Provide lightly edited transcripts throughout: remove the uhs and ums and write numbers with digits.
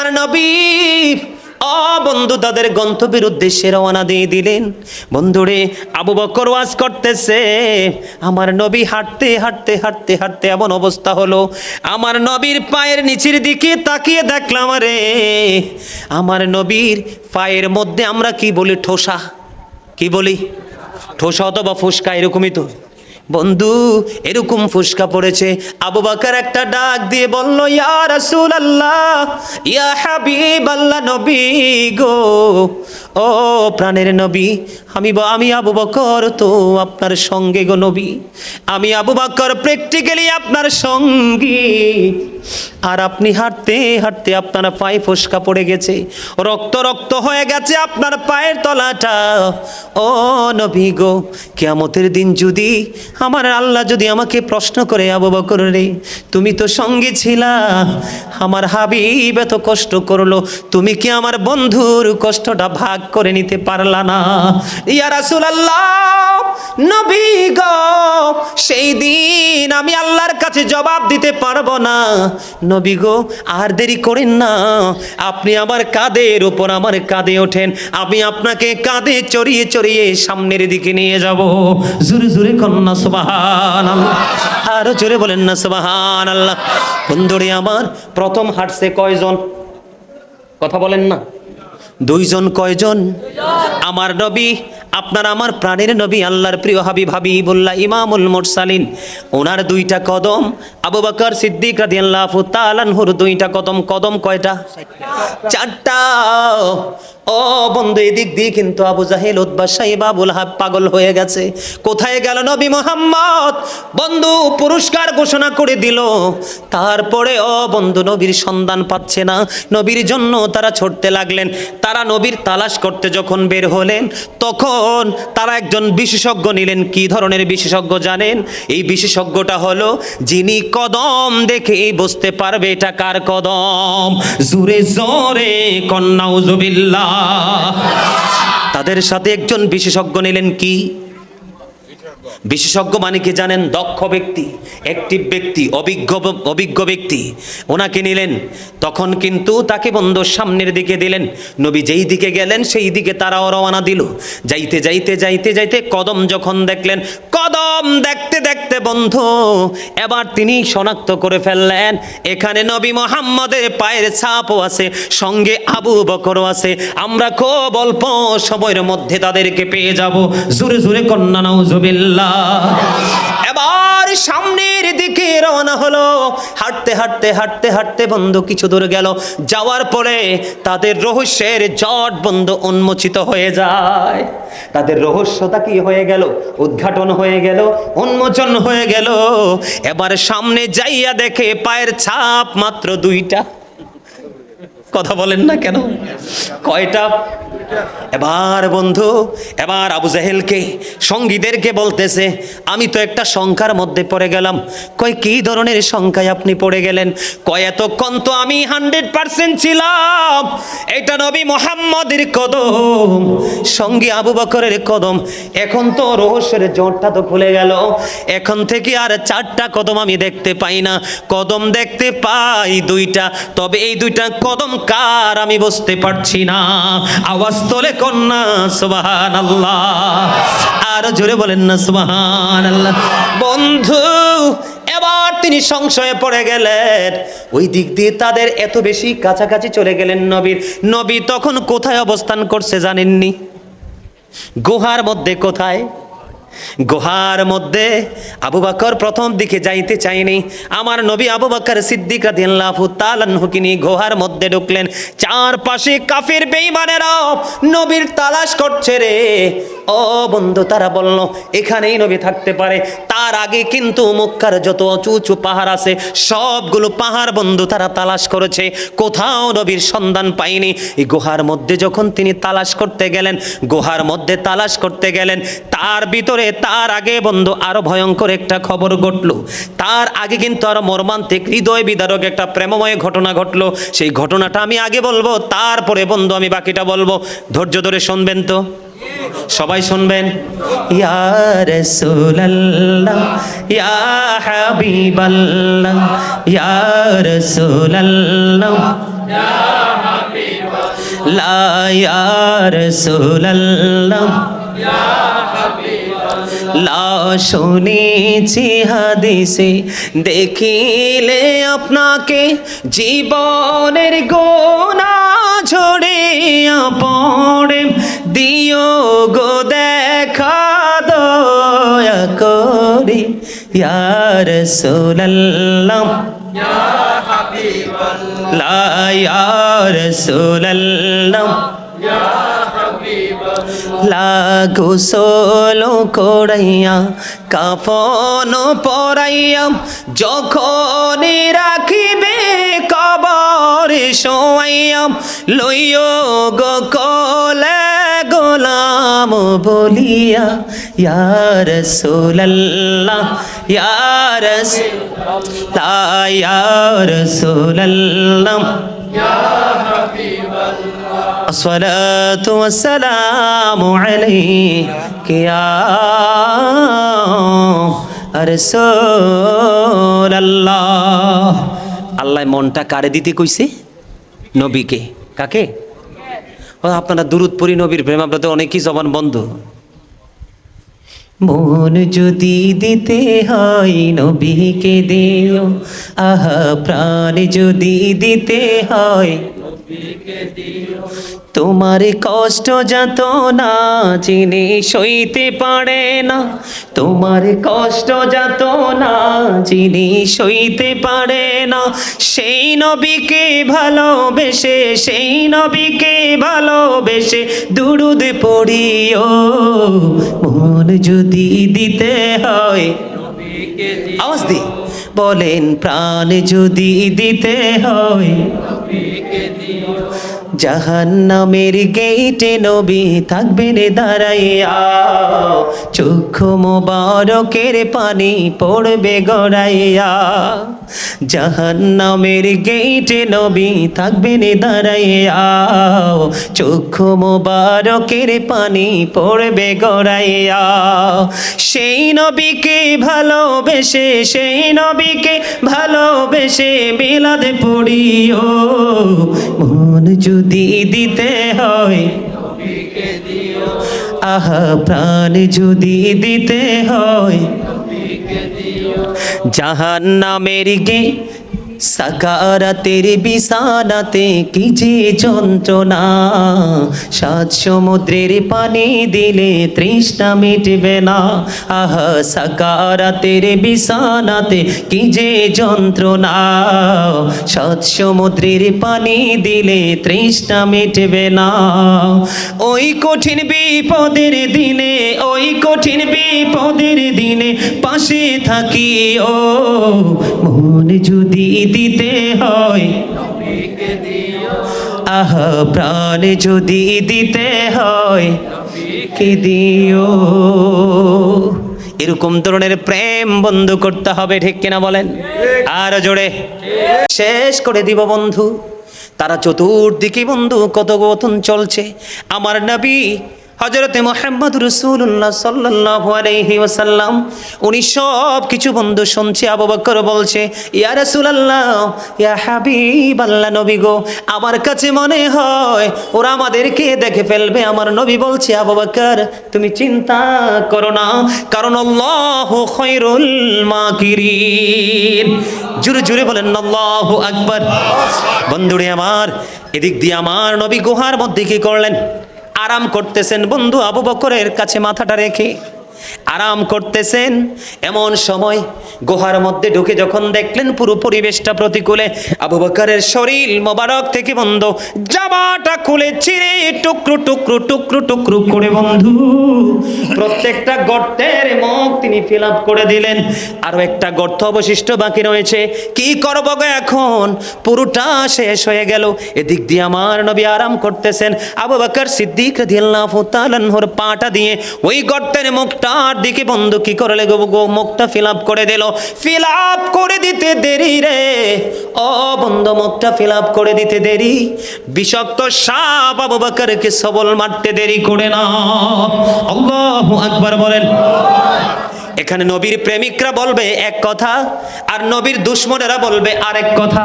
আমার নবী বন্ধু তাদের গন্তব্যের উদ্দেশ্যে রওনা দিয়ে দিলেন। বন্ধুরে, আবু বকর ওয়াজ করতেছে, আমার নবী হাঁটতে হাঁটতে হাঁটতে হাঁটতে এমন অবস্থা হলো, আমার নবীর পায়ের নিচের দিকে তাকিয়ে দেখলাম, রে আমার নবীর পায়ের মধ্যে আমরা কি বলি, ঠোসা, কি বলি, ঠোসা অথবা ফুসকা, এরকমই তো বন্ধু, এরকম ফুসকা পড়েছে। আবু বকর একটা ডাক দিয়ে বলল, ইয়া রাসূলুল্লাহ, ইয়া হাবিবাল্লাহ, নবী গো, ও প্রাণের নবী, আমি আবু বকর তো আপনার সঙ্গে গো নবী, আমি আবু বকর প্র্যাকটিক্যালি আপনার সঙ্গী, আর আপনি হাঁটতে হাঁটতে আপনার পায়ে ফোসকা পড়ে গেছে, রক্ত রক্ত হয়ে গেছে আপনার পায়ের তলাটা। ও নবী গো, কিয়ামতের দিন যদি আমার আল্লাহ যদি আমাকে প্রশ্ন করে, আবু বকর রে, তুমি তো সঙ্গী ছিলা, আমার হাবিব এত কষ্ট করলো, তুমি কি আমার বন্ধুর কষ্টটা ভাগ করে নিতে পারলা না? ইয়া রাসূলুল্লাহ, নবী গো, সেই দিন আমি আল্লাহর কাছে জবাব দিতে পারবো না, নবী গো আর দেরি করেন না, আপনি আমার কাঁধের উপর আমার কাঁধে ওঠেন, আমি আপনাকে কাঁধে চড়িয়ে চড়িয়ে সামনের দিকে নিয়ে যাব। জোরে জোরে কন্যা সুবহানাল্লাহ, আরো জোরে বলেন না সুবহানাল্লাহ। বন্ধুরে আমার, প্রথম হাঁটছে কয়জন? কথা বলেন না, দুইজন। কয়জন? আমার নবী, আপনার আমার প্রাণের নবী, আল্লাহর প্রিয় হাবিব হাবিবুল্লাহ ইমামুল মুরসালিন, ওনার দুইটা কদম, আবু বকর সিদ্দিক রাদিয়াল্লাহু তাআলা আনহুর দুইটা কদম। কদম কয়টা? চারটা। ও বন্ধু, এদিক দিয়ে কিন্তু আবু জাহেল, উতবা, সাইবা, আবু লাহাব পাগল হয়ে গেছে। কোথায় গেল নবী মুহাম্মদ? বন্ধু পুরস্কার ঘোষণা করে দিল, তারপরে বন্ধু নবীর সন্ধান পাচ্ছে না, নবীর জন্য তারা ছুটতে লাগলেন। তারা নবীর তালাশ করতে যখন বের হলেন, তখন তারা একজন বিশেষজ্ঞ নিলেন। কি ধরনের বিশেষজ্ঞ জানেন? এই বিশেষজ্ঞটা হলো, যিনি কদম দেখে বুঝতে পারবে এটা কার কদম। জোরে জোরে কন্যা উযুবিল্লাহ। তাদের সাথে একজন বিশেষজ্ঞ নিলেন। কি বিশেষজ্ঞ মানে কি জানেন? দক্ষ ব্যক্তি, অ্যাক্টিভ ব্যক্তি, অভিজ্ঞ ব্যক্তি, ওনাকে নিলেন। তখন কিন্তু তাকে বন্ধু সামনের দিকে দিলেন। নবী যেই দিকে গেলেন সেই দিকে তারাও রওনা দিল। যাইতে যাইতে যাইতে যাইতে কদম যখন দেখলেন, কদম দেখতে দেখতে বন্ধু এবার তিনি শনাক্ত করে ফেললেন, এখানে নবী মুহাম্মদের পায়ের ছাপও আছে, সঙ্গে আবু বকরও আছে, আমরা খুব অল্প সময়ের মধ্যে তাদেরকে পেয়ে যাব। জোরে জোরে কন্যা নাউজুবিল্লাহ। এবার সামনের দিকে রওনা হলো। হাঁটতে হাঁটতে হাঁটতে হাঁটতে বন্ধু কিছু দূর গেল, যাওয়ার পরে তাদের রহস্যের জট বন্ধু উন্মোচিত হয়ে যায়। তাদের রহস্যটা কি হয়ে গেল? উদ্ঘাটন হয়ে গেল, উন্মোচন হয়ে গেল। এবার সামনে যাইয়া দেখে পায়ের ছাপ মাত্র দুইটা। কথা বলেন না কেন? কয়টা? এবার বন্ধু, এবার আবু জাহেলকে সঙ্গীদেরকে বলতেছে, আমি তো একটা সংখ্যার মধ্যে পড়ে গেলাম। কয় কি ধরনের সংখ্যায় আপনি পড়ে গেলেন? কয় এতক্ষণ তো আমি 100% ছিলাম, এটা নবী মুহাম্মদের কদম, সঙ্গী আবু বকরের কদম, এখন তো রহস্যের জটটা তো খুলে গেল, এখন থেকে আর চারটা কদম আমি দেখতে পাই না, কদম দেখতে পাই দুইটা, তবে এই দুইটা কদম কার আমি বুঝতে পারছি না। আওয়াজ তোলে কন্যা সুবহানাল্লাহ, আর জোরে বলেন না সুবহানাল্লাহ। বন্ধু এবার তিনি সংশয়ে পড়ে গেলেন, ওই দিক দিয়ে তাদের এত বেশি কাছাকাছি চলে গেলেন নবীর। নবী তখন কোথায় অবস্থান করছে জানেননি? গুহার মধ্যে। কোথায়? গুহার মধ্যে। আবু বকর প্রথম দিকে যাইতে চাইনি, আমার নবী আবু বকর সিদ্দিক রাদিয়াল্লাহু তাআলা আনহুকে নিয়ে গুহার মধ্যে ঢুকলেন। চারপাশে কাফির বেঈমানেরা নবীর তালাশ করছে রে। ও বন্ধু, তারা বলল এখানেই নবী থাকতে পারে। তার আগে কিন্তু মক্কার যত উঁচু উঁচু পাহাড় আছে সবগুলো পাহাড় বন্ধু তারা তালাশ করেছে, কোথাও নবীর সন্ধান পায়নি। এই গুহার মধ্যে যখন তিনি তালাশ করতে গেলেন, গুহার মধ্যে তালাশ করতে গেলেন, তার ভিতরে তার আগে বন্ধু আরো ভয়ঙ্কর একটা খবর ঘটলো। তার আগে কিন্তু আরো মর্মান্তিক হৃদয় বিদারক একটা প্রেমময় ঘটনা ঘটলো। সেই ঘটনাটা আমি আগে বলবো, তারপরে বন্ধু আমি বাকিটা বলবো। ধৈর্য ধরে শুনবেন তো? সবাই শুনবেন। ইয়া রাসূলুল্লাহ, ইয়া হাবিবাল্লাহ, ইয়া রাসূলুল্লাহ, লা ইয়া রাসূলুল্লাহ লা শুনেছি হাদিসে দেখিলে আপনাকে জীবনের গোনা ঝরিয়া পড়ে দিও গো দেখা দয়া করে ইয়া রাসূলুল্লাহ লা ইয়া রাসূলুল্লাহ গোসল করাইয়া কাফন পরাইয়া যখন রাখিবে কবরে শোয়াইয়া লইও গো কোলে গোলাম বলিয়া ইয়া রাসূলুল্লাহ ইয়া রাসূলুল্লাহ ইয়া রাসূলুল্লাহ الصلاة والسلام عليك يا رسول الله আল্লাহ মনটা কারে দিতে কইছে নবীকে কাকে ও আপনারা দুরূদ পড়ি নবীর প্রেম আপনাদের অনেকই জবান বন্ধ মন যদি দিতে হয় নবীকে দিও আহা প্রাণ যদি দিতে হয় তোমার কষ্ট যত না যিনি সইতে পারে না তোমার কষ্ট যত না যিনি সইতে পারে না সেই নবীকে ভালোবেসে সেই নবীকে ভালোবেসে দুরূদ পড়িও মন যদি দিতে হয় আওয়াজ দি বলেন প্রাণ যদি দিতে হয় জাহান্নামের গেটে নবী থাকবেন দাঁড়াইয়া চক্ষু মোবারকের পানি পড়বে গড়াইয়া জাহান্নামের গেটে নবী থাকবেন দাঁড়াইয়া চক্ষু মোবারকের পানি পড়বে গড়াইয়া সেই নবীকে ভালোবেসে সেই নবীকে ভালোবেসে মিলাদ পড়িও মন যদি দিতে হয় আহা প্রাণ যদি দিতে হয় জাহান্নামের গে সাকারাতের বিছানাতে কি যে যন্ত্রণা সাত সমুদ্রের পানি দিলে তৃষ্ণা মিটবে না আহা সাকারাতের বিছানাতে কি যে যন্ত্রণা সাত সমুদ্রের পানি দিলে তৃষ্ণা মিটবে না ওই কঠিন বিপদের দিনে ওই কঠিন বিপদের দিনে পাশে থাকি ও মন যদি দিতে হয় আহা প্রাণ যদি দিতে হয় কে দিও এরকম ধরনের প্রেম বন্ধু করতে হবে ঠিক কিনা বলেন আর জোরে শেষ করে দিব বন্ধু তারা চতুর্দিকে বন্ধু কথোপকথন চলছে আমার নবী হযরতে মুহাম্মদ রাসূলুল্লাহ সাল্লাল্লাহু আলাইহি ওয়াসাল্লাম উনি সব কিছু বন্ধু শুনছে আবু বকর বলছে ইয়া রাসূলুল্লাহ ইয়া হাবিবাল্লাহ নবী গো আমার কাছে মনে হয় ওরা আমাদেরকে দেখে ফেলবে আমার নবী বলছে আবু বকর তুমি চিন্তা করো না কারণ আল্লাহু খায়রুল মাকিরিন জোরে জোরে বলেন আল্লাহু আকবার বন্ধুরে আমার এদিক দিয়ে আমার নবী গুহার মধ্যে কি করলেন আরাম করতেছেন বন্ধু আবু বকরের কাছে মাথাটা রেখে আরাম করতেছেন এমন সময় গুহার মধ্যে ঢুকে যখন দেখলেন পুরো পরিবেশটা প্রতিকূলে আবু বকরের শরীর মোবারক থেকে বন্ধু জামাটা খুলে ছিঁড়ে টুকরো টুকরো টুকরো টুকরো করে বন্ধু প্রত্যেকটা গর্তের মুখ তিনি ফিল আপ করে দিলেন আরো একটা গর্ত অবশিষ্ট বাকি রয়েছে কি করব গো এখন পুরোটা শেষ হয়ে গেল এদিক দিয়ে আমার নবী আরাম করতেছেন আবু বকর সিদ্দিক রাদিয়াল্লাহু তাআলা আনহুর পাটা দিয়ে ওই গর্তের মুখটার দিকে বন্ধু কি করলে গো মুখটা ফিল আপ করে দিল ফিল আপ করে দিতে দেরি রে ও বন্ধু মুখটা ফিল আপ করে দিতে দেরি বিষাক্ত সাপ আবু বকরকে সবল মারতে দেরি করে না আল্লাহু আকবার বলেন এখানে নবীর প্রেমিকরা বলবে এক কথা আর নবীর দুশমনেরা বলবে আরেক কথা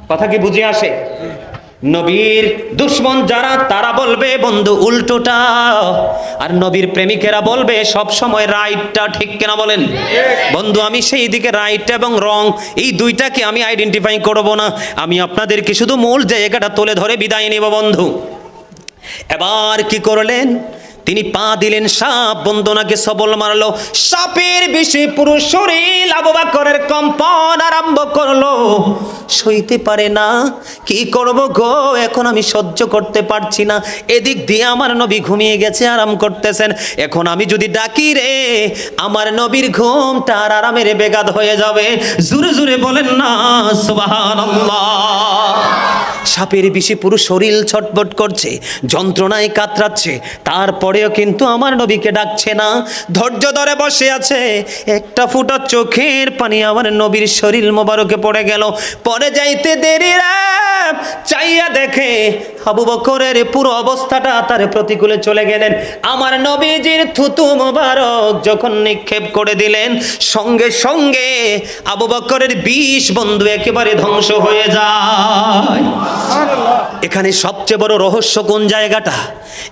কথা কি বুঝে আসে নবীর দুশ্মন যারা তারা বলবে বন্ধু উল্টোটা, আর নবীর প্রেমিকেরা বলবে সব সময় রাইটটা। ঠিক কিনা বলেন বন্ধু? আমি সেই দিকে রাইট এবং রং এই দুইটাকে আমি আইডেন্টিফাই করব না, আমি আপনাদেরকে শুধু মূল জায়গাটা তুলে ধরে বিদায় নেব বন্ধু। এবার কি করলেন? তিনি পা দিলেন, সাপ বন্দনাকে সবল মারলো। সাপের বিষে পুরো শরীর আবু বকরের কম্পন আরম্ভ করলো। সইতে পারে না, কি করব গো, এখন আমি সহ্য করতে পারছি না। এদিক দিয়ে আমার নবী ঘুমিয়ে গেছে, আরাম করতেছেন। এখন আমি যদি ডাকি রে, আমার নবীর ঘুমটা আর আরামের বেঘাত হয়ে যাবে। জোরে জোরে বলেন না সুবহানাল্লাহ। সাপের বিষে পুরো শরীর ছটফট করছে, যন্ত্রণায় কাতরাচ্ছে, তারপরেও কিন্তু আমার নবীকে ডাকছে না, ধৈর্য ধরে বসে আছে। একটা ফোঁটা চোখের পানি আমার নবীর শরীর মোবারকে পড়ে গেল। পরে যাইতে দেরি রে, চাইয়া দেখে আবু বকরের পুরো অবস্থাটা তার প্রতিকূলে চলে গেলেন। আমার নবীজির থুতু মোবারক যখন নিক্ষেপ করে দিলেন, সঙ্গে সঙ্গে আবু বকরের 20 বন্ধু একেবারে ধ্বংস হয়ে যায়। এখানে সবচেয়ে বড় রহস্য কোন জায়গাটা?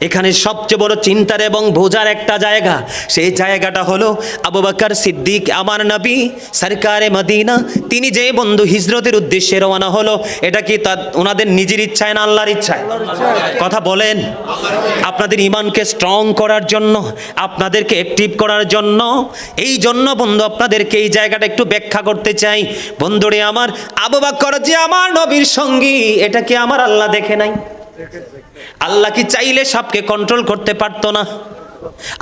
এখানে সবচেয়ে বড় চিন্তার এবং বোঝার একটা জায়গা, সেই জায়গাটা হলো আবু বকর সিদ্দিক আমার নবী সরকারে মদিনা, তিনি যে বন্ধু হিজরতের উদ্দেশ্যে রওনা হলো, এটা কি ওনাদের নিজের ইচ্ছায় না আল্লাহর ইচ্ছায়? কথা বলেন। আপনাদের ইমানকে স্ট্রং করার জন্য, আপনাদেরকে অ্যাক্টিভ করার জন্য, এই জন্য বন্ধু আপনাদেরকে এই জায়গাটা একটু ব্যাখ্যা করতে চাই। বন্ধুরে আমার, আবু বকর যে আমার নবীর সঙ্গী, এটা কি আমার আল্লাহ দেখে নাই? আল্লাহ কি চাইলে সাপকে কন্ট্রোল করতে পারতো না?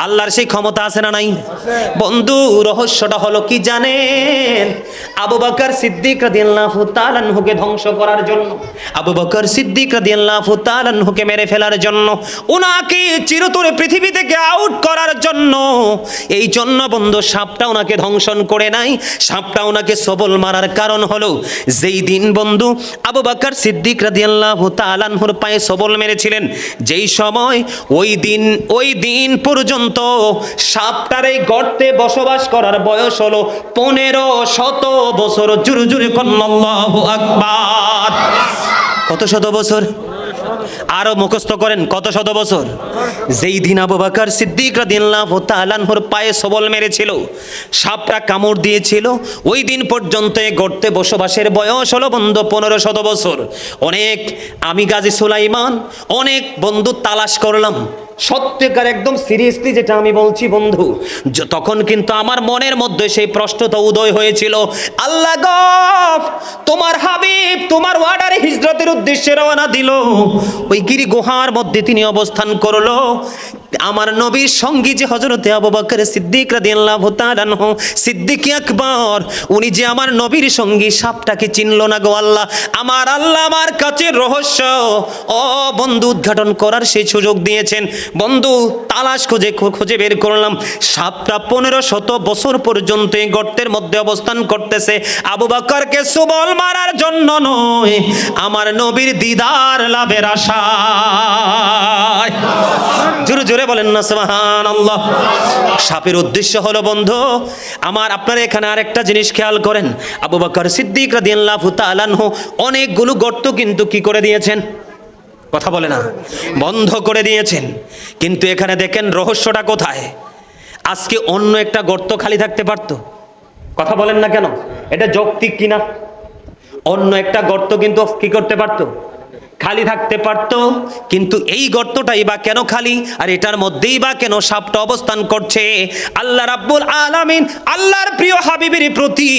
আল্লাহর সেই ক্ষমতা আছে না নাই? বন্ধু রহস্যটা হলো কি জানেন? আবু বকর সিদ্দিক রাদিয়াল্লাহু তাআলা আনহুকে ধ্বংস করার জন্য, আবু বকর সিদ্দিক রাদিয়াল্লাহু তাআলা আনহুকে মেরে ফেলার জন্য, উনাকে চিরতরে পৃথিবী থেকে আউট করার জন্য, এই জন্য বন্ধু সাপটা উনাকে ধ্বংসন করে নাই। সাপটা উনাকে সবল মারার কারণ হলো, যেই দিন বন্ধু আবু বকর সিদ্দিক রাদিয়াল্লাহু তাআলা আনহুর পায়ে সবল মেরেছিলেন, যেই সময় ওই দিন পর্যন্ত সাপটার এই গর্তে বসবাস করার বয়স হলো 1500 বছর। জোরে জোরে আল্লাহু আকবার। কত শত বছর? আরো মুখস্থ করেন, কত শত বছর? যেই দিন আবু বকর সিদ্দিক রাদিয়াল্লাহু তাআলা আনহুর পায়ে সবল মেরেছিল, সাপটা কামড় দিয়েছিল, ওই দিন পর্যন্ত এই গর্তে বসবাসের বয়স হলো বন্ধু 1500 বছর। আমি গাজী সুলাইমান অনেক বন্ধু তালাশ করলাম, সত্যিকার একদম সিরিয়াসলি যেটা আমি বলছি বন্ধু, তখন কিন্তু আমার মনের মধ্যে সেই প্রশ্নটা উদয় হয়েছিল, আল্লাহ গো, তোমার হাবিব তোমার ওয়ার্ডারে হিজরতের উদ্দেশ্যে রওনা দিল, ওই গিরি গুহার মধ্যে তিনি অবস্থান করলো, আমার নবীর সঙ্গী যে হযরতে আবু বকর সিদ্দিক রাদিয়াল্লাহু তাআলা আনহু সিদ্দিক আকবর, উনি যে আমার নবীর সঙ্গী, সাপটাকে চিনল না গো আল্লাহ। আমার আল্লাহ আমার কাছে রহস্য ও বন্ধু উদ্ঘাটন করার সেই সুযোগ দিয়েছেন। বন্ধু তালাশ খুঁজে বের করলাম, সাপটা 1500 বছর পর্যন্ত এই গর্তের মধ্যে অবস্থান করতেছে, আবু বকরকে সবল মারার জন্য নয়, আমার নবীর দিদার লাভের আশায়। জোরে জোরে বলেন না সুবহানাল্লাহ। সাপের উদ্দেশ্য হলো বন্ধু আমার, আপনারা এখানে আরেকটা জিনিস খেয়াল করেন, আবু বকর সিদ্দিক রাদিয়াল্লাহু তাআলা আনহু অনেকগুলো গর্ত কিন্তু কি করে দিয়েছেন? কথা বলে না, বন্ধ করে দিয়েছেন। কিন্তু এখানে দেখেন রহস্যটা কোথায়? আজকে অন্য একটা গর্ত খালি থাকতে পারতো, কথা বলেন না কেন? এটা যৌক্তিক কিনা? অন্য একটা গর্ত কিন্তু কি করতে পারতো? খালি থাকতে পারতো, কিন্তু এই গর্তটাই বা কেন খালি, আর এটার মধ্যেই বা কেন সাপটা অবস্থান করছে? আল্লাহ রাব্বুল আলামিন আল্লাহর প্রিয় হাবিবের প্রতি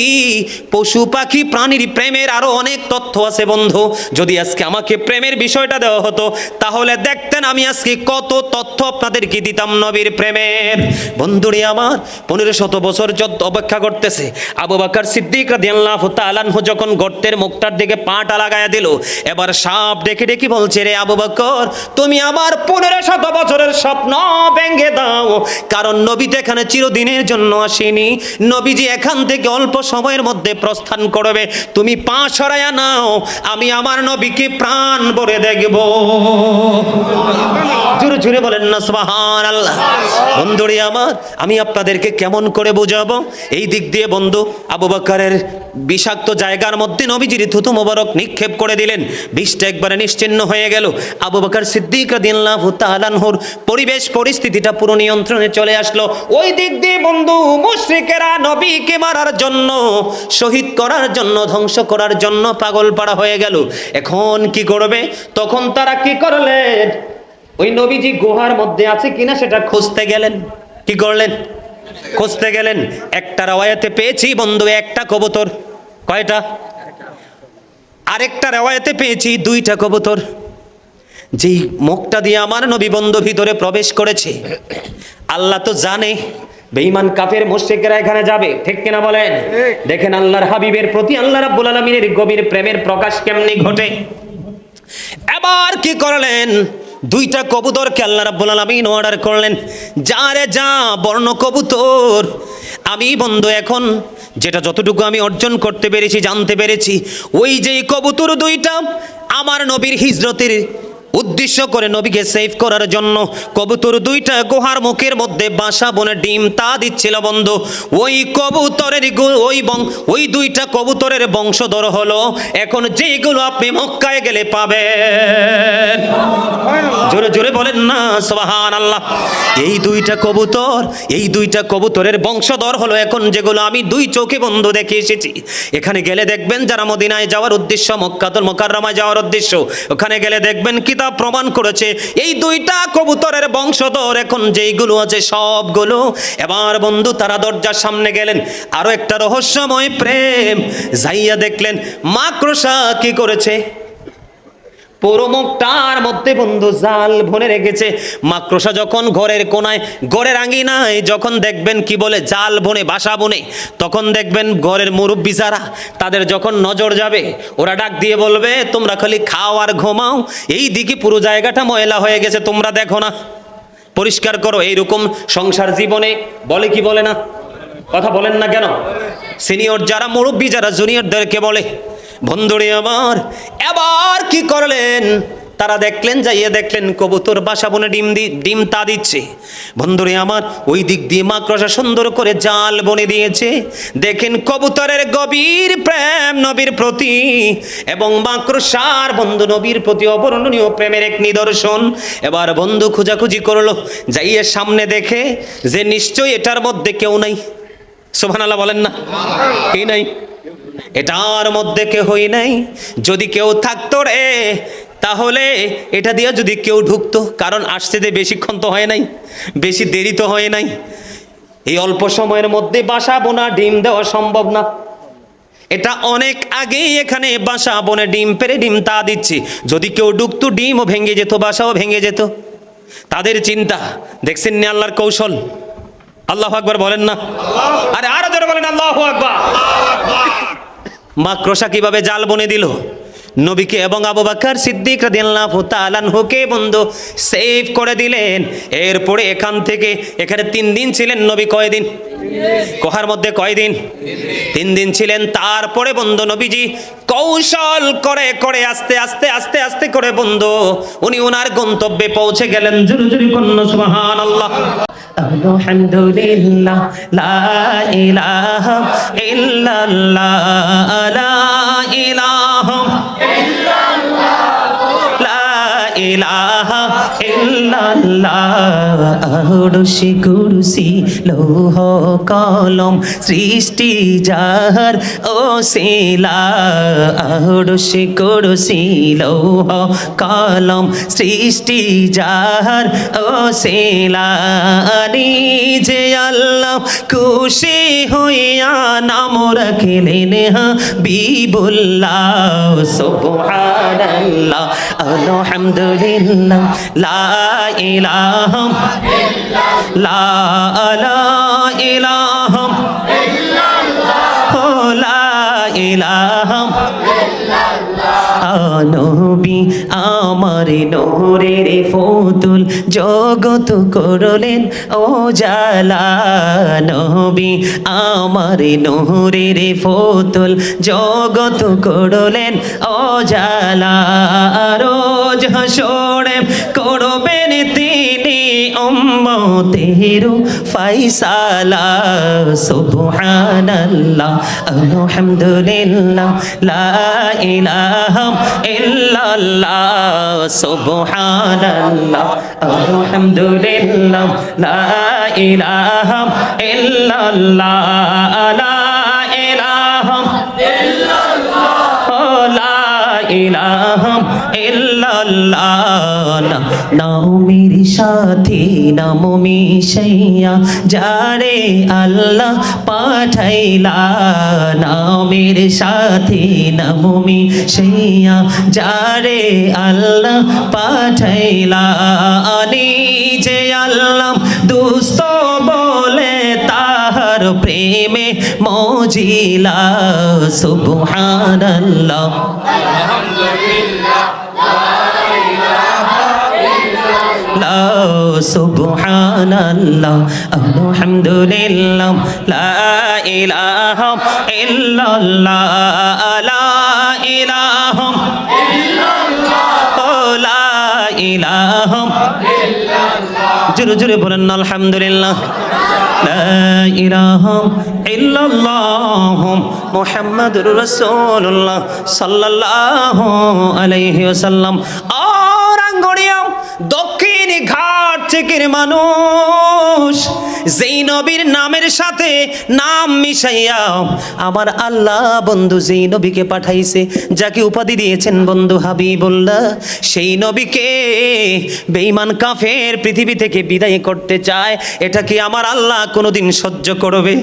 পশু পাখি প্রাণীর প্রেমের আরো অনেক তথ্য আছে বন্ধু। যদি আজকে আমাকে প্রেমের বিষয়টা দেওয়া হতো, তাহলে দেখতেন আমি আজকে কত তথ্য আপনাদেরকে দিতাম নবীর প্রেমের। বন্ধুরে আমার, 1500 বছর যত অপেক্ষা করতেছে, আবু বকর সিদ্দিক রাদিয়াল্লাহু তাআলা আনহু যখন গর্তের মুখটার দিকে পাটা লাগায়া দিল, এবার সাপ ডেকে ডেকে বলছে, রে আবু বকর, তুমি আমার 1500 বছরের স্বপ্ন ভেঙে দাও, কারণ নবী তো এখানে চিরদিনের জন্য আসেনি, নবীজি এখান থেকে অল্প সময়ের মধ্যে প্রস্থান করবে, তুমি পা সরাইয়া নাও, আমি আমার নবীকে প্রাণ ভরে দেখব। জোরে জোরে বলেন না সুবহানাল্লাহ। বন্ধুরে আমার, আমি আপনাদেরকে কেমন করে বোঝাবো? এই দিক দিয়ে বন্ধু আবু বকরের বিষাক্ত জায়গার মধ্যে নবীজির থুতু মোবারক নিক্ষেপ করে দিলেন, বিষটা একবারে নিশ্চিহ্ন হয়ে গেল। আবু বকর সিদ্দিক রাদিয়াল্লাহু তাআলা আনহুর পরিবেশ পরিস্থিতিটা পুরো নিয়ন্ত্রণে চলে আসলো। ওই দিক দিয়ে বন্ধু মুশরিকেরা নবীকে মারার জন্য, শহীদ করার জন্য, ধ্বংস করার জন্য পাগল পাড়া হয়ে গেল। এখন কি করবে? তখন তারা কি করলেন? ওই নবীজি গুহার মধ্যে আছে কিনা সেটা খুঁজতে গেলেন। কি করলেন? খুঁজতে গেলেন। একটা রওয়ায়াতে পেয়েছি বন্ধু একটা কবুতর। কয়টা? আরেকটা রওয়ায়াতে পেয়েছি 2টা কবুতর। যেই মুখটা দিয়ে আমার নবী বন্ধু ভিতরে প্রবেশ করেছে, আল্লাহ তো জানে বেঈমান কাফের মুশরিকরা এখানে যাবে, ঠিক কিনা বলেন? দেখেন আল্লাহর হাবিবের প্রতি আল্লাহ রাব্বুল আলামিনের গভীর প্রেমের প্রকাশ কেমনি ঘটে। এবার কি করলেন? 2টা কবুতরকে আল্লাহ রাব্বুল আলামিন অর্ডার করলেন, যা রে যা বর্ণ কবুতর। আমি বন্ধু এখন যেটা যতটুকু আমি অর্জন করতে পেরেছি, জানতে পেরেছি, ওই যে কবুতর 2টা আমার নবীর হিজরতের উদ্দেশ্য করে নবীকে সেভ করার জন্য কবুতর 2টা গুহার মুখের মধ্যে বাসা বনে ডিম তা দিচ্ছিল বন্ধু। ওই কবুতরের ওই 2টা কবুতরের বংশধর হলো এখন যেগুলো আপনি মক্কায় গেলে পাবেন। জোরে জোরে বলেন না সুবহানাল্লাহ। এই 2টা কবুতরের বংশধর হলো এখন যেগুলো আমি 2 চোখে বন্ধু দেখে এসেছি। এখানে গেলে দেখবেন যারা মদিনায় যাওয়ার উদ্দেশ্য, মক্কাতুল মুকাররমায় যাওয়ার উদ্দেশ্য, ওখানে গেলে দেখবেন কিতাব প্রমাণ করেছে এই 2টা কবুতরের বংশধর এখন যেইগুলো আছে সবগুলো। এবার বন্ধু তারা দরজার সামনে গেলেন, আরো একটা রহস্যময় প্রেম যাইয়া দেখলেন মাকড়সা কি করেছে? পুরো মুখটার মধ্যে বন্ধু জাল ভরে রেখেছে। মাকড়সা যখন ঘরের কোনায়, ঘরের আঙিনায় যখন দেখবেন কি বলে জাল বনে, বাসা বনে, তখন দেখবেন ঘরের মুরব্বি যারা, তাদের যখন নজর যাবে ওরা ডাক দিয়ে বলবে তোমরা খালি খাও আর ঘুমাও, এই দিকে পুরো জায়গাটা ময়লা হয়ে গেছে, তোমরা দেখো না, পরিষ্কার করো। এইরকম সংসার জীবনে বলে কি বলে না? কথা বলেন না কেন? সিনিয়র যারা, মুরব্বি যারা জুনিয়রদেরকে বলে। বন্ধুরে আমার, এবার কি করলেন? তারা দেখলেন, যাইয়ে দেখলেন কবুতর বাসা বনে ডিম তা দিচ্ছে। বন্ধুরে আমার, ওই দিক দিয়ে মাকড়সা সুন্দর করে জাল বনে দিয়েছে। দেখেন কবুতরের গভীর প্রেম নবীর প্রতি এবং মাকড়সার বন্ধু নবীর প্রতি অবর্ণনীয় প্রেমের এক নিদর্শন। এবার বন্ধু খোঁজাখুঁজি করলো, যাইয়ে সামনে দেখে যে নিশ্চয়ই এটার মধ্যে কেউ নাই। সুবহানাল্লাহ বলেন না? কে নাই? এটার মধ্যে কেউই নাই। যদি কেউ থাকতো রে, তাহলে এটা দিয়ে যদি কেউ ঢুকতো, কারণ আসতে যে বেশিক্ষণ তো হয় নাই, বেশি দেরি তো হয় নাই, এই অল্প সময়ের মধ্যে বাসা বোনা ডিম দেওয়া সম্ভব না। এটা অনেক আগেই এখানে বাসা বনে ডিম পেড়ে ডিম তা দিচ্ছে, যদি কেউ ঢুকতো ডিমও ভেঙে যেত, বাসাও ভেঙে যেত। তাদের চিন্তা দেখছেন না আল্লাহর কৌশল। আল্লাহু আকবার বলেন না? আরে আরো জোরে বলেন আল্লাহু আকবার। মাকড়সা কিভাবে জাল বনে দিল নবীকে এবং আবু বকর সিদ্দিক রাদিয়াল্লাহু তাআলা আনহুকে বন্ধু সেভ করে দিলেন। এরপরে এখান থেকে এখানে 3 দিন ছিলেন নবী। কয়দিন? গুহার মধ্যে কয়দিন? 3 দিন ছিলেন। তারপরে বন্ধু নবীজি কৌশল করে করে আস্তে আস্তে আস্তে আস্তে করে বন্ধু উনি ওনার গন্তব্যে পৌঁছে গেলেন। জোরে জোরে বলুন সুবহানাল্লাহ। আলহামদুলিল্লাহ, লা ইলাহা ইল্লাল্লাহ, লা ইলাহা ইলাহা ইল্লাল্লাহ। আরশে কুরসি লৌহ কলম সৃষ্টি যার ওসিলা, আরশে কুরসি লৌহ কলম সৃষ্টি যার ওসিলা। নিজে আল্লাহ খুশি হইয়া নাম রাখিলেন হাবিবুল্লাহ। সুবহানাল্লাহ, আলহামদুলিল্লাহ, লা ইলাহা ইল্লাল্লাহ, লা ইলাহা ইল্লাল্লাহ, লা ইলাহা ইল্লাল্লাহ। নবী আমার নূরের ফুতুল জগত করলেন ও জালা। নবী আমার নূরের ফুতুল জগত করলেন ও জালা। রোজ হাসরে করবেন তেরো ফাইসালা সুবহানাল্লাহ আলহামদুলিল্লাহ লা ইলাহা ইল্লাল্লাহ সুবহানাল্লাহ আলহামদুলিল্লাহ লা ইলাহা ইল্লাল্লাহ লা ইলাহা ইলাহা ইল্লাল্লাহ নাও মেরে সাথী নামো মিশাইয়া যারে আল্লাহ পাঠাইলা নাও মেরে সাথী নামো মিশাইয়া যারে আল্লাহ পাঠাইলা নিজে আল্লাহ দুস্ত বলে তাহার প্রেমে মজিলা সুবহানাল্লাহ সুবহানাল্লাহ আলহামদুলিল্লাহ লা ইলাহা ইল্লাল্লাহ লা ইলাহা ইল্লাল্লাহ লা ইলাহা ইল্লাল্লাহ জোরে জোরে বলেন আলহামদুলিল্লাহ লা ইলাহা ইল্লাল্লাহ মুহাম্মাদুর রাসূলুল্লাহ সাল্লাল্লাহু আলাইহি ওয়াসাল্লাম। আঙ্গুরিয়া দক্ষিণ ঘাট থেকে মানুষ যেই নবীর নামের সাথে নাম মিশাইয়া আমার আল্লাহ বন্ধু যেই নবীকে পাঠাইছে, যাকে উপাধি দিয়েছেন বন্ধু হাবিবুল্লাহ, সেই নবীকে বেঈমান কাফের পৃথিবী থেকে বিদায় করতে চায়। এটা কি আমার আল্লাহ কোনোদিন সহ্য করবে?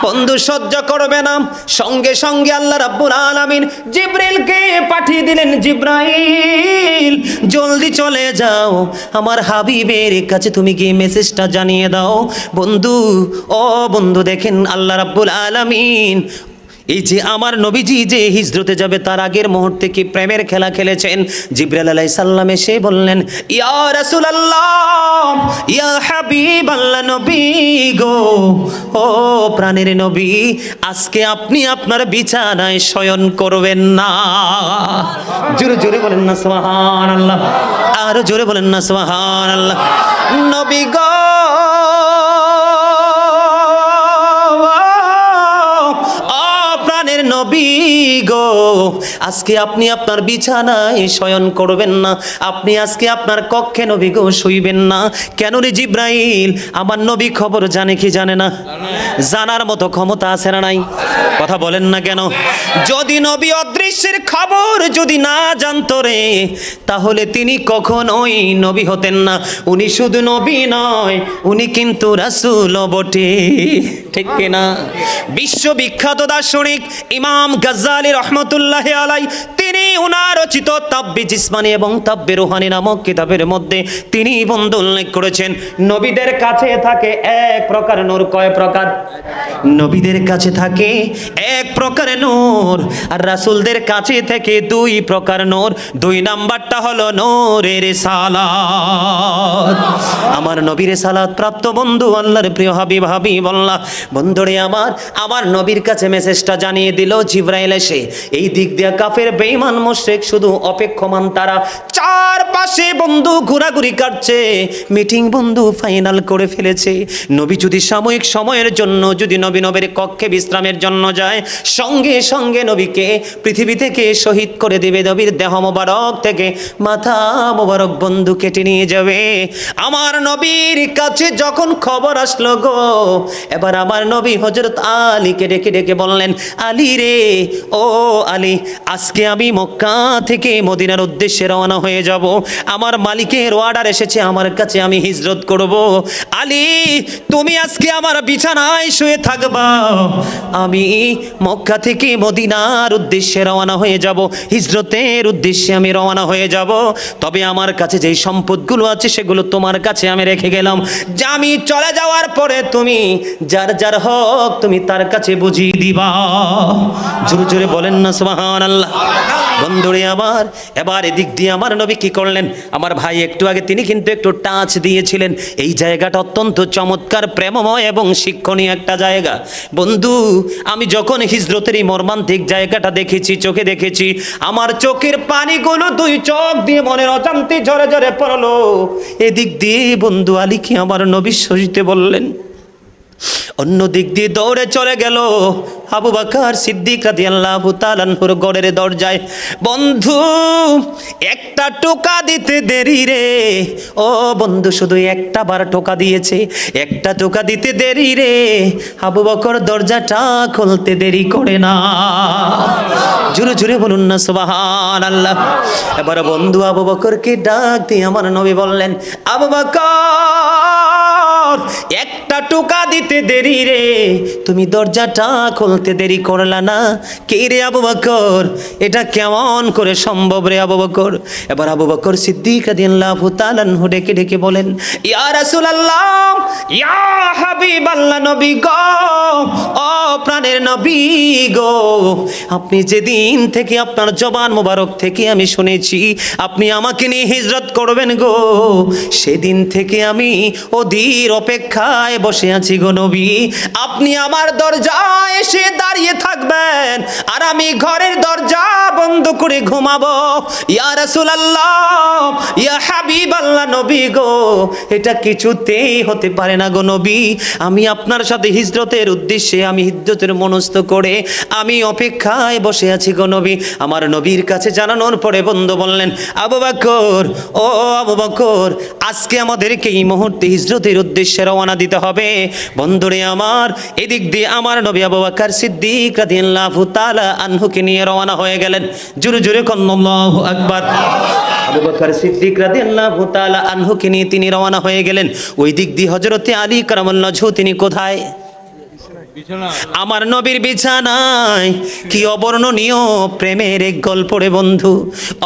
বন্ধু সহ্য করবে না। সঙ্গে সঙ্গে আল্লাহ রাব্বুল আলামিন জিবরিলকে পাঠিয়ে দিলেন, জিবরাইল জলদি চলে যাও, আমার হাবিবের কাছে তুমি গিয়ে মেসেজটা জানিয়ে দাও। বন্ধু ও বন্ধু দেখেন আল্লাহ রাব্বুল আলামিন এই যে আমার নবীজি যে হিজরতে যাবে তার আগের মুহূর্তে কি প্রেমের খেলা খেলেছেন। জিবরাইল আলাইহিস সালাম এসে বললেন, ইয়া রাসূলুল্লাহ ইয়া হাবিবাল্লাহ, নবী গো, ও প্রাণের নবী, আজকে আপনি আপনার বিছানায় শয়ন করবেন না। জোরে জোরে বলেন না সুবহানাল্লাহ, আরো জোরে বলেন না সুবহানাল্লাহ। নবী গো নবী গো, আজকে আপনি আপনার বিছানায় শয়ন করবেন না, আপনি আজকে আপনার কক্ষে নবী গো শুইবেন না। কেন রে জিবরাইল, আমার নবী খবর জানে কি জানে না? জানার মতো ক্ষমতা আছে না নাই? কথা বলেন না কেন? যদি নবী অদৃশ্যের খবর যদি না জানতো রে, তাহলে তিনি কখনোই নবী হতেন না। উনি শুধু নবী নয়, উনি কিন্তু রাসূলও বটে, ঠিক কিনা? বিশ্ববিখ্যাত দার্শনিক ইমাম গাজ্জালি রহমতুল্লাহি আলাইহি তিনি উনার রচিত তাব্বে জিসমানি এবং তাব্বে রুহানি নামক কিতাবের মধ্যে তিনি বন্ধু উল্লেখ করেছেন, নবীদের কাছে থাকে এক প্রকার নূর। কয় প্রকার? নবীদের কাছে থাকে এক প্রকার নূর, আর রাসূলদের কাছে থেকে দুই প্রকার নূর। দুই নাম্বারটা হলো নূরে রিসালাত। আমার নবীর রিসালাত প্রাপ্ত বন্ধু আল্লাহর প্রিয় হাবিব হাবিবাল্লাহ বন্ধুরে আমার নবীর কাছে মেসেজটা জানিয়ে দিল জিবরাইল এসে। এই দিক দিয়ে কাফের বেঈমান মুশরিক শুধু অপেক্ষমান, তারা চারপাশে বন্ধু ঘোরাঘুরি কাটছে, মিটিং বন্ধু ফাইনাল করে ফেলেছে। নবী যদি সাময়িক সময়ের জন্য যদি নবীর কক্ষে বিশ্রামের জন্য যায়, সঙ্গে সঙ্গে নবীকে পৃথিবী থেকে শহীদ করে দিবে। নবীর দেহ মোবারক থেকে মাথা মোবারক বন্ধু কেটে নিয়ে যাবে। আমার নবীর কাছে যখন খবর আসলো গো, এবার আমার নবী হযরত আলীকে ডেকে ডেকে বললেন, আলী রে, ও আলী, আজকে আমি মক্কা থেকে মদিনার উদ্দেশ্যে রওনা হয়ে যাব। আমার মালিকের অর্ডার এসেছে আমার কাছে, আমি হিজরত করব। আলী, তুমি আজকে আমার বিছানায় শুয়ে থাকবা, আমি মক্কা থেকে মদিনার উদ্দেশ্যে রওনা হয়ে যাব, হিজরতের উদ্দেশ্যে আমি রওনা হয়ে যাব। তবে আমার কাছে যেই সম্পদগুলো আছে সেগুলো তোমার কাছে আমি রেখে গেলাম, যে আমি চলে যাওয়ার পরে তুমি যার যার হক তুমি তার কাছে বুঝিয়ে দিবা। জোরে জোরে বলেন না সুবহানাল্লাহ। বন্ধুরে আমার, এবার এদিক দিয়ে আমার নবী নবী কি করলেন, আমার ভাই একটু আগে তিনি কিন্তু একটু টাচ দিয়েছিলেন, এই জায়গাটা অত্যন্ত চমৎকার, প্রেমময় এবং শিক্ষণীয় একটা জায়গা। বন্ধু, আমি যখন হিজরতের এই মর্মান্তিক জায়গাটা দেখেছি, চোখে দেখেছি, আমার চোখের পানিগুলো দুই চোখ দিয়ে মনের অজান্তে ঝরে ঝরে পড়লো। এদিক দিয়ে বন্ধু আলীকে আমার নবী সহিতে বললেন, অন্য দিক দিয়ে দৌড়ে চলে গেল আবু বকর সিদ্দিক রাদিয়াল্লাহু তাআলা আনহুর ঘরের দরজায়। বন্ধু, একটা টোকা দিতে দেরি রে, ও বন্ধু শুধু একটা বার টোকা দিয়েছে, একটা টোকা দিতে দেরি রে, আবু বকর দরজাটা খুলতে দেরি করে না। জোরে জোরে বলুন না সুবহানাল্লাহ। এবার বন্ধু আবু বকরকে ডাক দিয়ে আমার নবী বললেন, আবু বকর, একটা টোকা দিতে দেরি রে, তুমি দরজাটা খুলতে দেরি করলা না, কে রে আবু বকর, এটা কেমন করে সম্ভব রে আবু বকর? এবার আবু বকর সিদ্দিক রাদিয়াল্লাহু তাআলা আনহু ডেকে ডেকে বলেন, ইয়া রাসূলুল্লাহ, ইয়া হাবিবাল্লাহ, নবী গো, ও প্রাণের নবী গো, আপনি যেদিন থেকে আপনার জবান মোবারক থেকে আমি শুনেছি আপনি আমাকে নিয়ে হিজরত করবেন গো, সেদিন থেকে আমি অধীর অপেক্ষায় বসে আছি গো নবী। আপনি আমার দরজায় এসে দাঁড়িয়ে থাকবেন আর আমি ঘরের দরজা বন্ধ করে ঘুমাবো। ইয়া রাসূলুল্লাহ, ইয়া হাবিবাল্লাহ, নবী গো, এটা কিছুতেই হতে পারে না গো নবী। আমি আপনার সাথে হিজরতের উদ্দেশ্যে, আমি হিজরতের মনস্থ করে আমি অপেক্ষায় বসে আছি গো নবী। আমার নবীর কাছে জানানোর পরে বন্ধু বললেন, আবু বকর, ও আবু বকর, আজকে আমাদেরকে এই মুহূর্তে হিজরতের উদ্দেশ্যে রওনা দিতে হবে। বন্ধুরে আমার, এদিক দিয়ে আমার নবী আবু বকর সিদ্দিক রাদিয়াল্লাহু তাআলা আনহুকে নিয়ে রওনা হয়ে গেলেন। জোরে জোরে বলুন আল্লাহু আকবার। আবু বকর সিদ্দিক রাদিয়াল্লাহু তাআলা আনহুকে নিয়ে তিনি রওনা হয়ে গেলেন। ওই দিক দিয়ে হযরতে আলী কারামাল্লাহু ওয়াজহু তিনি কোথায়? আমার নবীর বিছানায়। কি অবর্ণনীয় প্রেমের এক গল্প রে বন্ধু,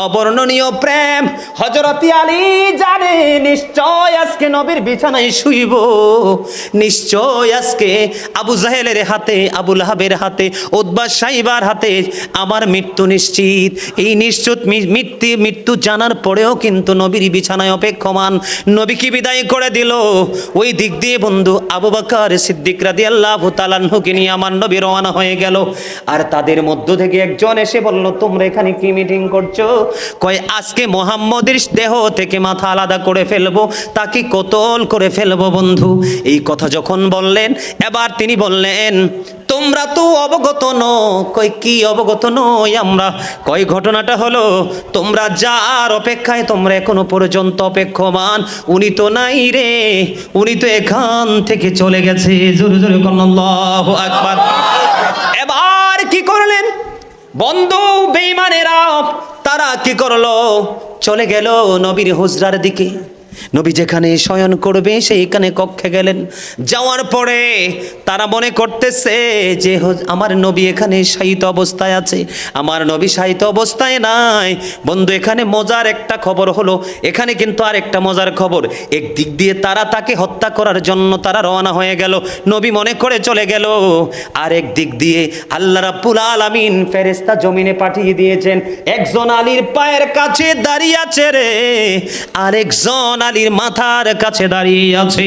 অবর্ণনীয় প্রেম। হযরত আলী জানে নিশ্চয় আজকে নবীর বিছানায় শুইব, নিশ্চয় আজকে আবু জাহেলের হাতে, আবু লাহাবের হাতে, উতবা সাইবার হাতে আমার মৃত্যু নিশ্চিত। এই নিশ্চিত মৃত্যু জানার পরেও কিন্তু নবীর বিছানায় অপেক্ষমান। নবীকে বিদায় করে দিল। ওই দিক দিয়ে বন্ধু আবু বকর সিদ্দিক রাদিয়াল্লাহু তাআলা আনহুকে নিয়ে আমার নবী রওনা হয়ে গেল। আর তাদের মধ্য থেকে একজন এসে বলল, তোমরা এখানে কি মিটিং করছো? কয়, আজকে মুহাম্মদের দেহ থেকে মাথা আলাদা করে ফেলবো, তাকে কতল করে ফেলবো বন্ধু। এই কথা যখন বললেন, এবার তিনি বললেন, তোমরা তো অবগত নও। কই, কি অবগত নই আমরা? কয়, ঘটনাটা হলো, তোমরা যার অপেক্ষায় তোমরা এখনো পর্যন্ত অপেক্ষমান, উনি তো নাই রে, উনি তো এখান থেকে চলে গেছে। জোরে জোরে বলুন আল্লাহু আকবার। এবার কি করলেন বন্ধু বেঈমানেরা? তারা কি করলো? চলে গেল নবীর হুজরার দিকে। নবী যেখানে শয়ন করবে সেইখানে কক্ষে গেলেন। যাওয়ার পরে তারা মনে করতেছে যে আমার নবী এখানে শায়িত অবস্থায় আছে। আমার নবী শায়িত অবস্থায় নাই। বন্ধু, এখানে মজার একটা খবর হলো, এখানে কিন্তু আর একটা মজার খবর। একদিক দিয়ে তারা তাকে হত্যা করার জন্য তারা রওনা হয়ে গেল, নবী মনে করে চলে গেল। আর এক দিক দিয়ে আল্লাহ রাব্বুল আলামিন ফেরেশতা জমিনে পাঠিয়ে দিয়েছেন। একজন আলীর পায়ের কাছে দাঁড়িয়ে আছে রে, আরেকজন আলীর মাথার কাছে দাঁড়িয়ে আছে।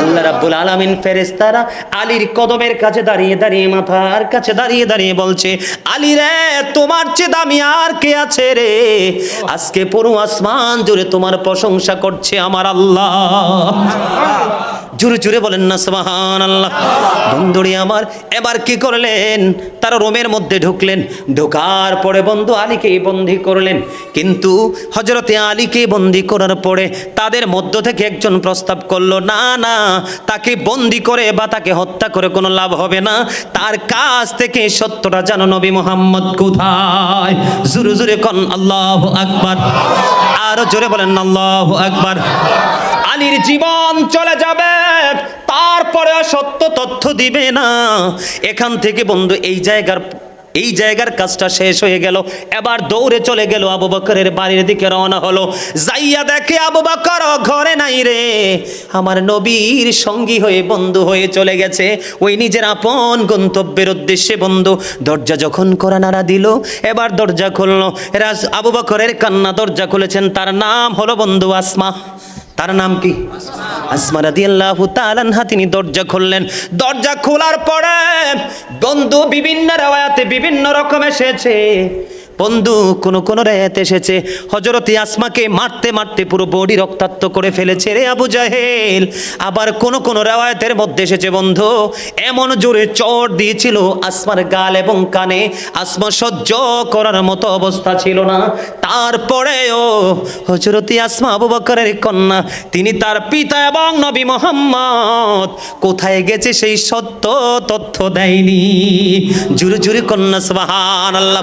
আল্লাহ রাব্বুল আলামিন ফেরেশতারা আলীর কদমের কাছে দাঁড়িয়ে দাঁড়িয়ে, মাথার কাছে দাঁড়িয়ে দাঁড়িয়ে বলছে, আলী রে, তোমার চেয়ে দামি আর কে আছে রে? আজকে পুরো আসমান জুড়ে তোমার প্রশংসা করছে আমার আল্লাহ। জোরে জোরে বলেন না সুবহানাল্লাহ। বন্ধুরে আমার, এবার কি করলেন? তারা রোমের মধ্যে ঢুকলেন। ঢোকার পরে বন্ধু আলীকে বন্দী করলেন। কিন্তু হযরতে আলীকে বন্দী করার পরে তাদের মধ্য থেকে একজন প্রস্তাব করলো, না না, তাকে বন্দী করে বা তাকে হত্যা করে কোনো লাভ হবে না, তার কাছ থেকে সত্যটা জানো নবী মুহাম্মদ কোথায়। জোরে জোরে কোন আল্লাহু আকবার। আরো জোরে বলেন আল্লাহু আকবার। আলীর জীবন চলে যাবে, তারপরে সত্য তথ্য দিবে না। এখান থেকে বন্ধু এই জায়গার এই জায়গার কাজটা শেষ হয়ে গেল, এবার দৌড়ে চলে গেল আবু বকরের বাড়ির দিকে রওনা হলো। যাইয়া দেখে আবু বকর ঘরে নাই রে, আমার নবীর সঙ্গী হয়ে বন্ধু হয়ে চলে গেছে ওই নিজের আপন গন্তব্যের উদ্দেশ্যে। বন্ধু দরজা যখন করা নাড়া দিল, এবার দরজা খুললো। আবু বকরের কান্না, দরজা খুলেছেন, তার নাম হলো বন্ধু আসমা। তার নাম কি? আসমা রাদিয়াল্লাহু তাআলা আনহা। তিনি দরজা খুললেন। দরজা খোলার পরে বন্ধু বিভিন্ন রাওয়ায়াতে বিভিন্ন রকম এসেছে বন্ধু, কোন রায়াতে এসেছে হযরতে আসমাকে মারতে মারতে পুরো বডি রক্তাক্ত করে ফেলেছে রে আবু জাহেল। আবার কোন রাওয়ায়াতের মধ্যে এসেছে বন্ধু এমন জোরে চড় দিয়েছিল আসমার গাল এবং কানে, আসমা সহ্য করার মতো অবস্থা ছিল না। তারপরেও হযরতে আসমা আবু বকরের কন্যা, তিনি তার পিতা এবং নবী মুহাম্মদ কোথায় গেছে সেই সত্য তথ্য দেয়নি। জুরে জুরে কন্যা সুবহানাল্লাহ।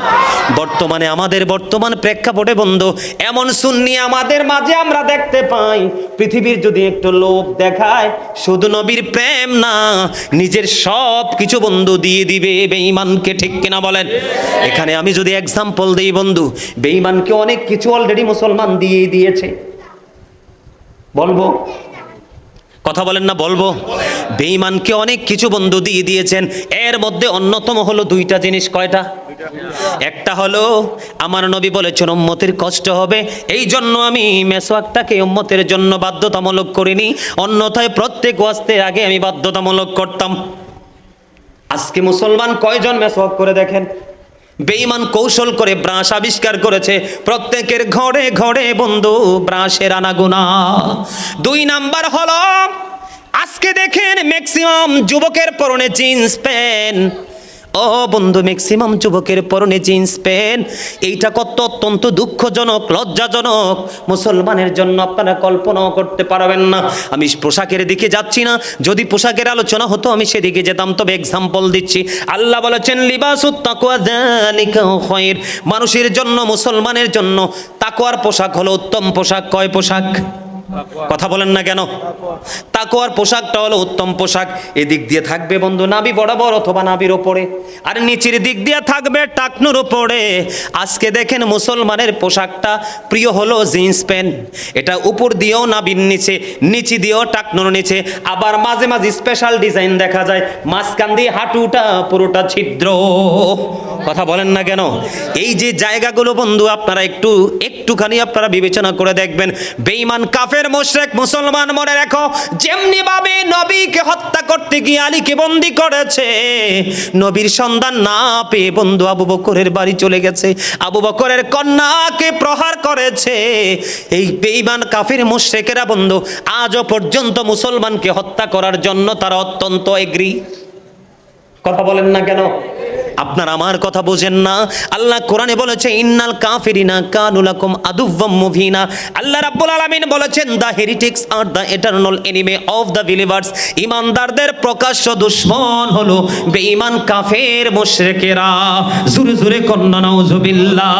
বর্তমানে আমাদের বর্তমান প্রেক্ষাপটে বন্ধু এমন সুন্নি আমাদের মাঝে আমরা দেখতে পাই, পৃথিবীর যদি একটু লোভ দেখায় শুধু নবীর প্রেম না, নিজের সব কিছু বন্ধু দিয়ে দিবে বেঈমানকে, ঠিক কিনা বলেন? এখানে আমি যদি এক্সাম্পল দেই বন্ধু, বেঈমানকে অনেক কিছু অলরেডি মুসলমান দিয়ে দিয়েছে। বলবো? কথা বলেন না? বলবো? বেঈমানকে অনেক কিছু বন্ধু দিয়ে দিয়েছেন। এর মধ্যে অন্যতম হলো দুইটা জিনিস। কয়টা? একটা হলো আমার নবী বলেছেন উম্মতের কষ্ট হবে, এই জন্য আমি মেসওয়াকটাকে উম্মতের জন্য বাধ্যতামূলক করিনি, অন্যথায় প্রত্যেক ওয়াজের আগে আমি বাধ্যতামূলক করতাম। আজকে মুসলমান কয়জন মেসওয়াক করে দেখেন? বেঈমান কৌশল করে ব্রাশ আবিষ্কার করেছে, প্রত্যেকের ঘরে ঘরে বন্ধু ব্রাশের আনাগোনা। 2 নাম্বার হলো আজকে দেখেন ম্যাক্সিমাম যুবকের পরনে জিন্স প্যান্ট। ও বন্ধু, ম্যাক্সিমাম যুবকের পরনে জিন্স প্যান্ট। এইটা কত অত্যন্ত দুঃখজনক, লজ্জাজনক মুসলমানের জন্য, আপনারা কল্পনাও করতে পারবেন না। আমি পোশাকের দিকে যাচ্ছি না, যদি পোশাকের আলোচনা হতো আমি সেদিকে যেতাম, তবে এক্সাম্পল দিচ্ছি। আল্লাহ বলেছেন লিবাসুত তাকওয়া যালিকা খায়র, মানুষের জন্য, মুসলমানের জন্য তাকওয়ার পোশাক হলো উত্তম পোশাক। কয় পোশাক? কথা বলেন না কেন? তাকওয়ার পোশাকটা হলো উত্তম পোশাক। এদিক দিয়ে থাকবে বন্ধু নাভি বরাবর অথবা নাভির উপরে, আর নিচের দিক দিয়ে থাকবে টাকনুর উপরে। আজকে দেখেন মুসলমানের পোশাকটা প্রিয় হলো জিন্স প্যান্ট, এটা উপর দিয়েও নাভির নিচে, নিচে দিয়েও টাকনুর নিচে, আবার মাঝে মাঝে স্পেশাল ডিজাইন দেখা যায়, মাঝখান দিয়ে হাঁটুটা পুরোটা ছিদ্র। কথা বলেন না কেন? এই যে জায়গাগুলো বন্ধু আপনারা একটুখানি আপনারা বিবেচনা করে দেখবেন। বেঈমান কাফের মুশরিক মুসলমান মনে রাখো, যেমনি ভাবে নবীকে হত্যা করতে গিয়ে আলীকে বন্দী করেছে, নবীর সন্ধান না পেয়ে বন্ধু আবু বকরের বাড়ি চলে গেছে, আবু বকরের কন্যাকে প্রহার করেছে, এই বেঈমান কাফের মুশরিকেরা বন্ধু আজও পর্যন্ত মুসলমানকে হত্যা করার জন্য তারা অত্যন্ত এগ্রি। কথা বলেন না কেন? আপনার আমার কথা বোঝেন না? আল্লাহ কোরআনে বলেছে ইন্নাল কাফিরিনা কানু লাকুম আদুওয়াম মুবিনা। আল্লাহ রাব্বুল আলামিন বলেছেন the heretics are the eternal enemy of the believers, ইমানদারদের প্রকাশ্য দুশমন হলো বেঈমান কাফের মুশরিকেরা। জোরে জোরে কন্না নাউজুবিল্লাহ।